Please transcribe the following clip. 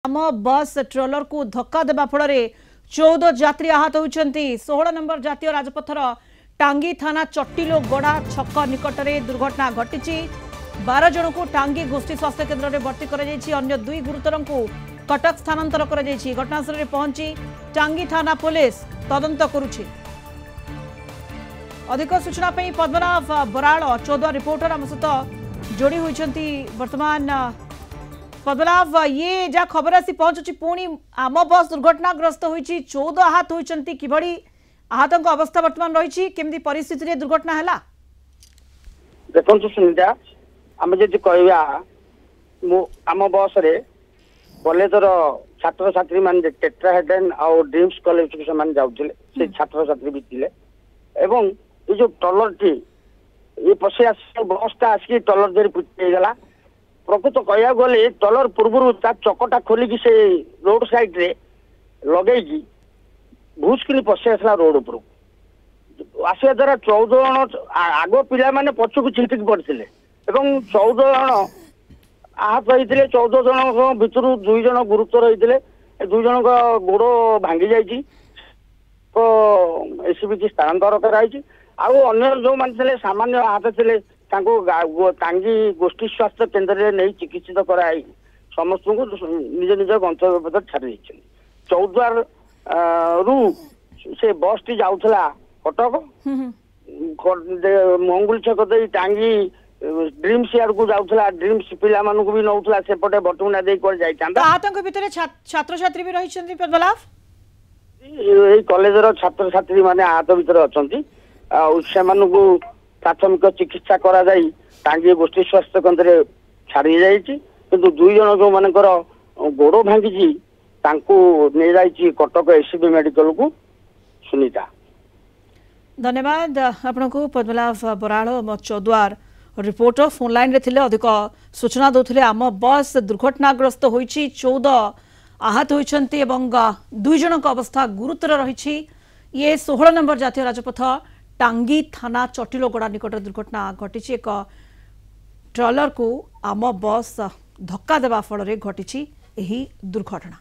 आम बस ट्रोलर को धक्का देवा फल 14 यात्री आहत होती। 16 नंबर जातीय राजपथर टांगी थाना चट्टिलो गड़ा छक निकट में दुर्घटना घटी। 12 जन को टांगी गोष्ठी स्वास्थ्य केन्द्र में भर्ती कर अन्य 2 गुरुतर को कटक स्थानांतर कर घटनास्थल में पहुंची टांगी थाना पुलिस तदंत करुछि। अधिक सूचना पद्मनाभ बराड़ चौदह रिपोर्टर आम सहित जोड़ी होती। वर्तमान पद्मनाभ ये जहाँ खबर आसी पहुंचुची पुणी आम बस दुर्घटनाग्रस्त होती। 14 आहत होती कि आहत अवस्था वर्तमान रही केमती परिस्थिति दुर्घटना है देखो सुनीता आम जी कह आम बस रे कॉलेजर छात्र छात्री मान टेट्राहेड्रन और ड्रीम्स कॉलेज से जाते छात्र छात्री भी थे एवं ये जो ट्रलर टी ये पशि आस बसटा आसिक ट्रलर देरी पिटगला। प्रकृत कह गले ट्रलर पूर्व चकटा खोलिकी से रोड साइड रे लगे भूसकिनी पशि आसला रोड उपर आसा द्वारा 14 जन आग पिला माने पछकू छिटिक पड़ते 14 जन आहत होते। 14 जन भितर 2 जन गुरुतर होते 2 जन गोड़ भांगी जाइए एसबी स्थानांतर कराई। आउ अन्य जो माने सामान्य आहत थे टांगी गोष्ठी स्वास्थ्य केन्द्र में नहीं चिकित्सित कराई समस्त को निज निज गंतव्य पद छाड़ी। चौद्वार रु से बस टी जाऊला कटक मंगुल छक दे टांगी ड्रीम्स यार्ड को जाऊला। ड्रीम्स पिला मानू भी नौला सेपटे बटुना दे भितर छात्र छात्री भी रही पद्मनाभ कॉलेजर छात्र छात्री माने आहत भितर अच्छा से प्राथमिक चिकित्सा करा जाई टांगी गोष्ठी स्वास्थ्य केन्द्र छाड़ी जाइए किंतु 2 जन जो मानकर गोड़ भांगी नहीं जाइए कटक एसबी मेडिकल को। सुनीता धन्यवाद आपण को पद्मनाभ बराड़ चौद्वार रिपोर्टर फोन लाइन रे थिले अधिक सूचना दौले। आम बस दुर्घटनाग्रस्त होईछि 14 आहत होइछन्ति एवं 2 जन अवस्था गुरुतर रही। ये 16 नंबर जातीय राजपथ टांगी थाना चट्टिलोगड़ा निकट दुर्घटना घटी। एक ट्रलर को आम बस धक्का देवा फल घटी दुर्घटना।